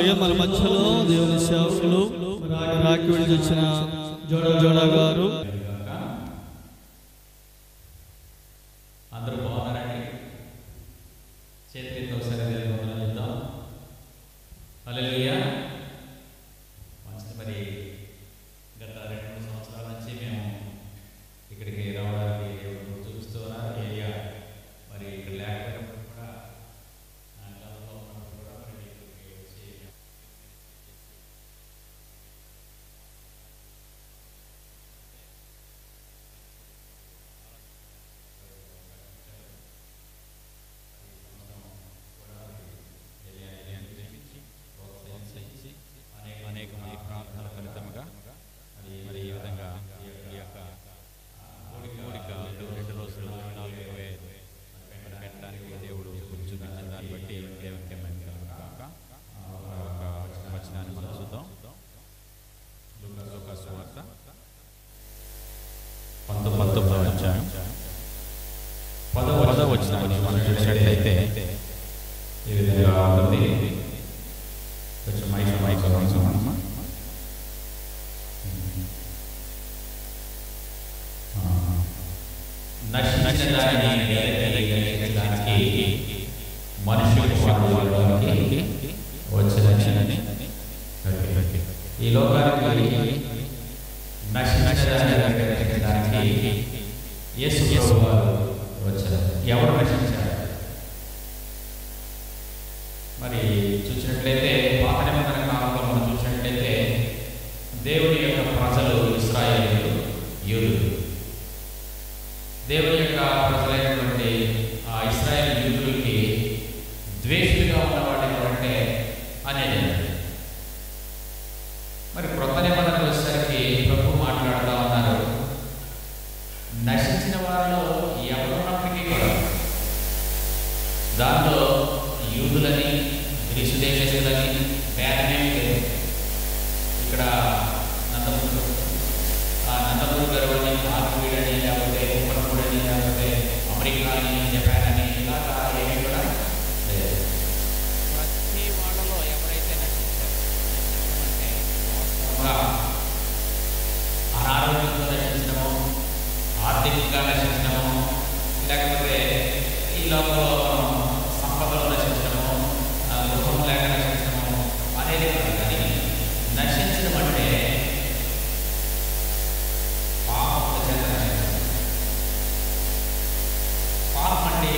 అలాగే మన మధ్యలో దేవుని సేవకులు రాకి వెళ్ళి వచ్చిన జోడా గారు. అందరూ బాగున్నారండి? చేతులతో ఒకసారి చెప్తాం. హల్లెలూయా. మరి గత 2-3 సంవత్సరాల నుంచి మేము ఇక్కడికి రావడానికి చూపిస్తూ ఉన్నారు. ఏరియా మరి ఇక్కడ లేకపోయినప్పుడు కూడా అనేక మంది ప్రార్థనల ఫలితంగా మరి ఈ విధంగా ఈ యొక్క కోరిక 2 రోజులు 24-25 పెట్టడానికి దేవుడు చూపించిన దాన్ని బట్టి దేవునికి మహిమ కలుగును గాక. ఒక వచనాన్ని మనం చూద్దాం. లూకా సువార్త 19వ అధ్యాయం 10వ వచనాన్ని మనం చూసినట్లయితే ఈ విధంగా ఉంటుంది. కొంచెం మైక్ అవసరమమ్మా. నశించిన దానిని గ్రహించడానికి మనుషులు వాడులోకి వచ్చేదని ఈ లోకానికి నశించిన దానిని గ్రహించడానికి యేసు ప్రభువు వచ్చారు. ఎవరు నశించారు? మరి చూసినట్లయితే పాత నిబంధన కాలంలో మనం చూసినట్లయితే దేవుని యొక్క ప్రజలు ఇశ్రాయేలీయులు, యూదులు. దేవుని యొక్క ప్రజలైనటువంటి ఆ ఇశ్రాయేలు యూదులకి ద్వేషులుగా ఉన్నవాడు ఎవరంటే అనేది. మరి క్రొత్త నిబంధనలు వచ్చేసరికి ప్రభు మాట్లాడుతూ ఉన్నారు, నశించిన వారిలో ఎవరున్నప్పటికీ కూడా దాంట్లో యూదులని గ్రీసు దేశస్తులని భేదమేమి లేదు. ఇక్కడ నందమూరి గారు అని, ఆర్మీడని, లేకపోతే ఉప్పనపూడని, లేకపోతే అమెరికా అని, జపాన్ అని ఇలాగా ఏమీ కూడా లేదు. ప్రతి వాళ్ళలో ఎవరైతే నశించారంటే అనారోగ్యంతో నశించడము, ఆర్థికంగా నశించడము, లేకపోతే ఈ లోకంలో సంపదలో నశించడము, గృహం లేక నశించడము అనేది కాదు. కానీ నశించడం అంటే పాపం చేత నశించడం. పాపం అంటే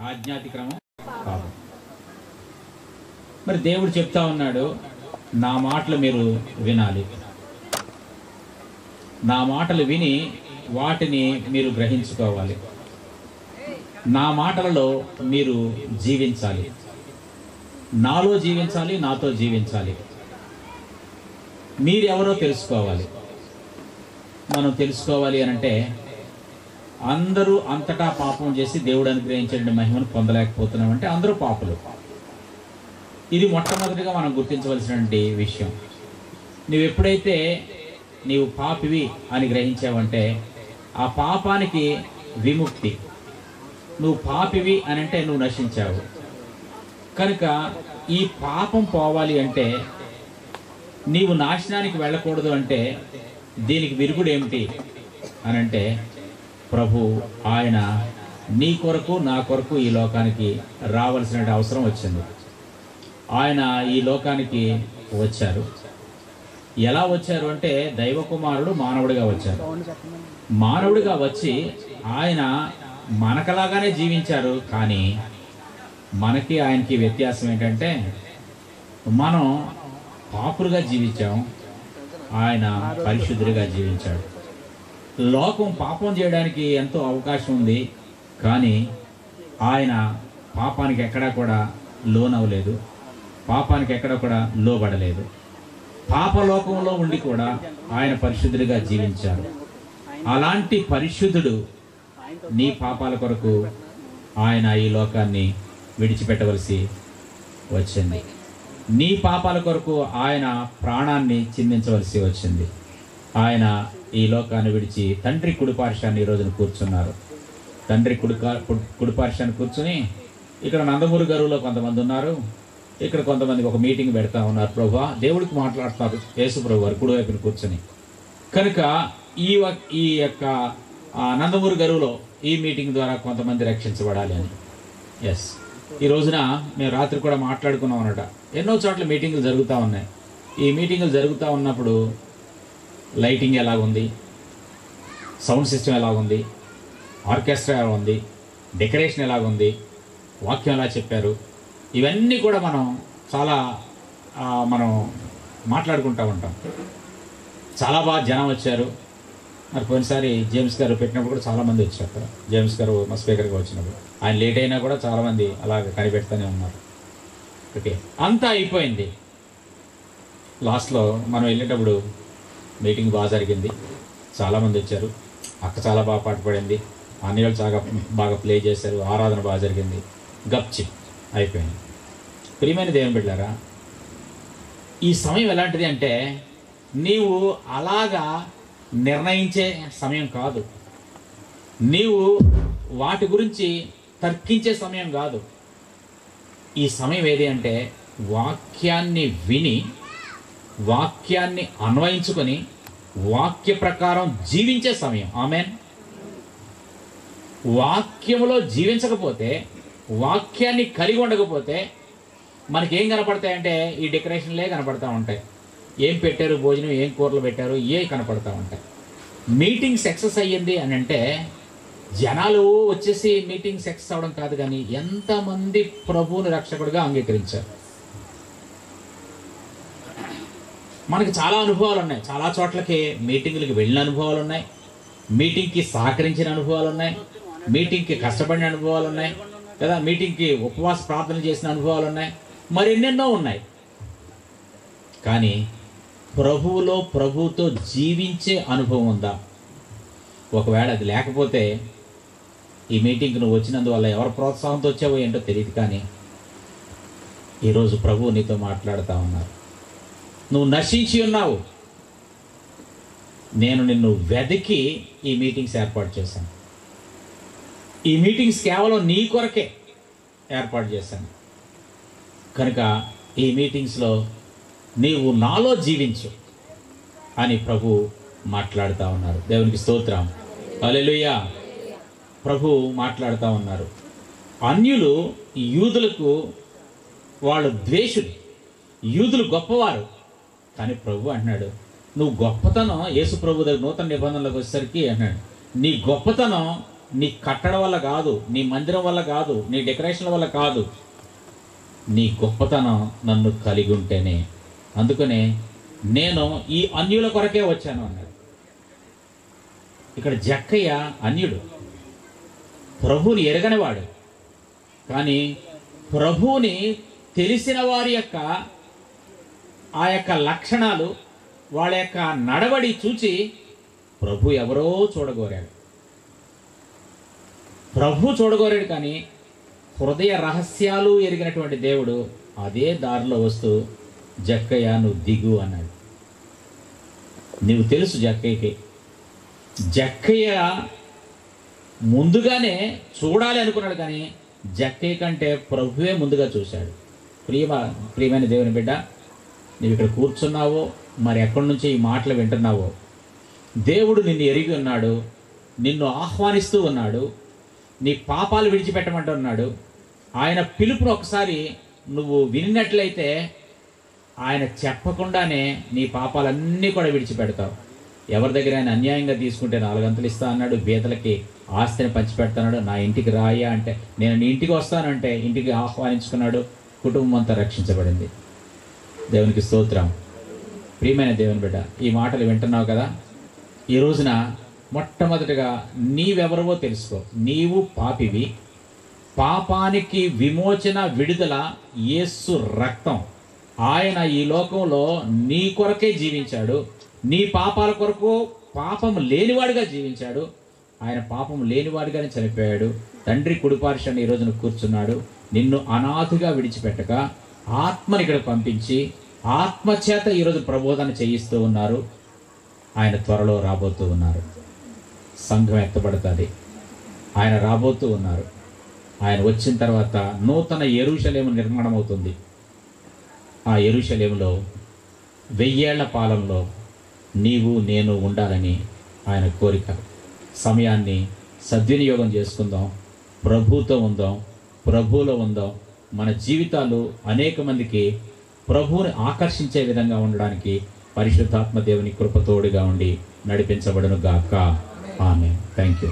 ఆజ్ఞాతిక్రమం పాపం. మరి దేవుడు చెప్తా ఉన్నాడు, నా మాటలు మీరు వినాలి, నా మాటలు విని వాటిని మీరు గ్రహించుకోవాలి, నా మాటలలో మీరు జీవించాలి, నాలో జీవించాలి, నాతో జీవించాలి. మీరెవరో తెలుసుకోవాలి. మనం తెలుసుకోవాలి అనంటే అందరూ అంతటా పాపం చేసి దేవుడు అనుగ్రహించిన మహిమను పొందలేకపోతున్నామంటే అందరూ పాపులు. ఇది మొట్టమొదటిగా మనం గుర్తించవలసినటువంటి విషయం. నువ్వెప్పుడైతే నీవు పాపివి అని గ్రహించావంటే ఆ పాపానికి విముక్తి. నువ్వు పాపివి అని అంటే నువ్వు నశించావు. కనుక ఈ పాపం పోవాలి అంటే, నీవు నాశనానికి వెళ్ళకూడదు అంటే దీనికి విరుగుడు ఏమిటి అని అంటే, ప్రభు ఆయన నీ కొరకు నా కొరకు ఈ లోకానికి రావాల్సిన అవసరం వచ్చింది. ఆయన ఈ లోకానికి వచ్చారు. ఎలా వచ్చారు అంటే, దైవ కుమారుడు మానవుడిగా వచ్చారు. మానవుడిగా వచ్చి ఆయన మనకలాగానే జీవించారు. కానీ మనకి ఆయనకి వ్యత్యాసం ఏంటంటే, మనం పాపులుగా జీవించాం, ఆయన పరిశుద్ధుడిగా జీవించాడు. లోకం పాపం చేయడానికి ఎంతో అవకాశం ఉంది, కానీ ఆయన పాపానికి ఎక్కడా కూడా లోనవ్వలేదు, పాపానికి ఎక్కడా కూడా లోబడలేదు. పాపలోకంలో ఉండి కూడా ఆయన పరిశుద్ధుడిగా జీవించారు. అలాంటి పరిశుద్ధుడు నీ పాపాల కొరకు ఆయన ఈ లోకాన్ని విడిచిపెట్టవలసి వచ్చింది. నీ పాపాల కొరకు ఆయన ప్రాణాన్ని చిందించవలసి వచ్చింది. ఆయన ఈ లోకాన్ని విడిచి తండ్రి కుడిపార్శ్వాన్ని ఈ రోజున కూర్చున్నారు. తండ్రి కుడిపార్శ్వాన్ని కూర్చుని, ఇక్కడ నందమూరి గారులో కొంతమంది ఉన్నారు, ఇక్కడ కొంతమంది ఒక మీటింగ్ పెడతా ఉన్నారు. ప్రభువా, దేవుడికి మాట్లాడుతున్నారు యేసు ప్రభు వారు కుడివైపున కూర్చొని. కనుక ఈ యొక్క నందమూరి గారులో ఈ మీటింగ్ ద్వారా కొంతమంది రక్షించబడాలి అని. ఎస్, ఈ రోజున మేము రాత్రి కూడా మాట్లాడుకున్నాం అన్నట. ఎన్నో చోట్ల మీటింగులు జరుగుతూ ఉన్నాయి. ఈ మీటింగులు జరుగుతూ ఉన్నప్పుడు లైటింగ్ ఎలాగుంది, సౌండ్ సిస్టమ్ ఎలాగుంది, ఆర్కెస్ట్రా ఎలా ఉంది, డెకరేషన్ ఎలాగుంది, వాక్యం ఎలా చెప్పారు, ఇవన్నీ కూడా మనం మాట్లాడుకుంటూ ఉంటాం. చాలా బాగా జనం వచ్చారు. మరి పోయినసారి జేమ్స్ గారు పెట్టినప్పుడు కూడా చాలామంది వచ్చారు. అక్కడ జేమ్స్ గారు మా స్పీకర్గా వచ్చినప్పుడు ఆయన లేట్ అయినా కూడా చాలామంది అలాగ కనిపెడుతూనే ఉన్నారు. ఓకే, అంతా అయిపోయింది. లాస్ట్లో మనం వెళ్ళేటప్పుడు మీటింగ్ బాగా జరిగింది, చాలామంది వచ్చారు. అక్క చాలా బాగా పాట పాడింది, అన్నయ్యలు చాలా బాగా ప్లే చేశారు, ఆరాధన బాగా జరిగింది. గప్చిప్ అయిపోయింది. ప్రియమైన దేవుని బిడ్డలారా, ఈ సమయం ఎలాంటిది అంటే నీవు అలాగా నిర్ణయించే సమయం కాదు, నీవు వాటి గురించి తర్కించే సమయం కాదు. ఈ సమయం ఏది అంటే వాక్యాన్ని విని, వాక్యాన్ని అన్వయించుకొని, వాక్య ప్రకారం జీవించే సమయం. ఆమేన్. వాక్యములో జీవించకపోతే, వాక్యాన్ని కలిగి ఉండకపోతే మనకేం కనపడతాయంటే ఈ డెకరేషన్లే కనపడతా ఉంటాయి. ఏం పెట్టారు భోజనం, ఏం కూరలు పెట్టారు, ఏ కనపడతా ఉంటాయి. మీటింగ్ సక్సెస్ అయ్యింది అని అంటే జనాలు వచ్చేసి మీటింగ్ సక్సెస్ అవ్వడం కాదు, కానీ ఎంతమంది ప్రభువుని రక్షకుడిగా అంగీకరించారు. మనకి చాలా అనుభవాలు ఉన్నాయి. చాలా చోట్లకి మీటింగులకి వెళ్ళిన అనుభవాలు ఉన్నాయి, మీటింగ్కి సహకరించిన అనుభవాలు ఉన్నాయి, మీటింగ్కి కష్టపడిన అనుభవాలు ఉన్నాయి కదా, మీటింగ్కి ఉపవాస ప్రార్థన చేసిన అనుభవాలు ఉన్నాయి, మరి ఎన్నెన్నో ఉన్నాయి. కానీ ప్రభువుతో జీవించే అనుభవం ఉందా? ఒకవేళ అది లేకపోతే ఈ మీటింగ్కి నువ్వు వచ్చినందువల్ల ఎవరి ప్రోత్సాహంతో వచ్చావో ఏంటో తెలియదు, కానీ ఈరోజు ప్రభువు నీతో మాట్లాడుతూ ఉన్నారు. నువ్వు నశించి ఉన్నావు, నేను నిన్ను వెతికి ఈ మీటింగ్స్ ఏర్పాటు చేశాను. ఈ మీటింగ్స్ కేవలం నీ కొరకే ఏర్పాటు చేశాను. కనుక ఈ మీటింగ్స్లో నీవు నాలో జీవించు అని ప్రభు మాట్లాడుతూ ఉన్నారు. దేవునికి స్తోత్రం, హల్లెలూయా. ప్రభు మాట్లాడుతూ ఉన్నారు. అన్యులు యూదులకు వాళ్ళు ద్వేషులు, యూదులు గొప్పవారు. కానీ ప్రభు అంటున్నాడు, నువ్వు గొప్పతనం యేసు ప్రభు దగ్గర నూతన నిబంధనలకు వచ్చేసరికి అన్నాడు, నీ గొప్పతనం నీ కట్టడం వల్ల కాదు, నీ మందిరం వల్ల కాదు, నీ డెకరేషన్ వల్ల కాదు, నీ గొప్పతనం నన్ను కలిగి ఉంటేనే. అందుకనే నేను ఈ అన్యుల కొరకే వచ్చాను అన్నాడు. ఇక్కడ జక్కయ్య అన్యుడు, ప్రభువుని ఎరగనివాడు. కానీ ప్రభువుని తెలిసిన వారి యొక్క ఆ యొక్క లక్షణాలు, వాళ్ళ యొక్క నడవడి చూచి ప్రభు ఎవరో చూడగోరాడు. ప్రభు చూడగోరాడు, కానీ హృదయ రహస్యాలు ఎరిగినటువంటి దేవుడు అదే దారిలో వస్తూ జక్కయ్య నువ్వు దిగు అన్నాడు. నీవు తెలుసు జక్కయ్యకి, జక్కయ్య ముందుగానే చూడాలి అనుకున్నాడు, కానీ జక్కయ్య కంటే ప్రభువే ముందుగా చూశాడు. ప్రియమైన దేవుని బిడ్డ, నువ్వు ఇక్కడ కూర్చున్నావో, మరి ఎక్కడి నుంచి ఈ మాటలు వింటున్నావో, దేవుడు నిన్ను ఎరిగి ఉన్నాడు, నిన్ను ఆహ్వానిస్తూ ఉన్నాడు, నీ పాపాలు విడిచిపెట్టమంటున్నాడు. ఆయన పిలుపును ఒకసారి నువ్వు విన్నట్లయితే ఆయన చెప్పకుండానే నీ పాపాలన్నీ కూడా విడిచిపెడతావు. ఎవరి దగ్గర ఆయన అన్యాయంగా తీసుకుంటే 4 అంతలు ఇస్తా అన్నాడు, బీదలకి ఆస్తిని పంచిపెడతాడు. నా ఇంటికి రాయా అంటే నేను నీ ఇంటికి వస్తానంటే ఇంటికి ఆహ్వానించుకున్నాడు, కుటుంబం అంతా రక్షించబడింది. దేవునికి స్తోత్రం. ప్రియమైన దేవుని బిడ్డ, ఈ మాటలు వింటున్నావు కదా, ఈ రోజున మొట్టమొదటిగా నీవెవరవో తెలుసుకో. నీవు పాపివి, పాపానికి విమోచన విడుదల యేసు రక్తం. ఆయన ఈ లోకంలో నీ కొరకే జీవించాడు, నీ పాపాల కొరకు పాపం లేనివాడిగా జీవించాడు. ఆయన పాపం లేనివాడిగానే చనిపోయాడు. తండ్రి కుడిపార్శ్వాన ఈ రోజున కూర్చున్నాడు. నిన్ను అనాథగా విడిచిపెట్టక ఆత్మని ఇక్కడ పంపించి ఆత్మచేత ఈరోజు ప్రబోధన చేయిస్తూ ఉన్నారు. ఆయన త్వరలో రాబోతూ ఉన్నారు. సంఘం ఎత్తబడుతుంది. ఆయన రాబోతూ ఉన్నారు. ఆయన వచ్చిన తర్వాత నూతన యెరూషలేము నిర్మాణం అవుతుంది. ఆ యెరూషలేములో 1000 ఏళ్ల పాలనలో నీవు నేను ఉండాలని ఆయన కోరిక. సమయాన్ని సద్వినియోగం చేసుకుందాం, ప్రభుతో ఉందాం, ప్రభువులో ఉందాం. మన జీవితాలు అనేక మందికి ప్రభువుని ఆకర్షించే విధంగా ఉండడానికి పరిశుద్ధాత్మ దేవుని కృపతోడుగా ఉండి నడిపించబడును గాక. ఆమేన్. Thank you.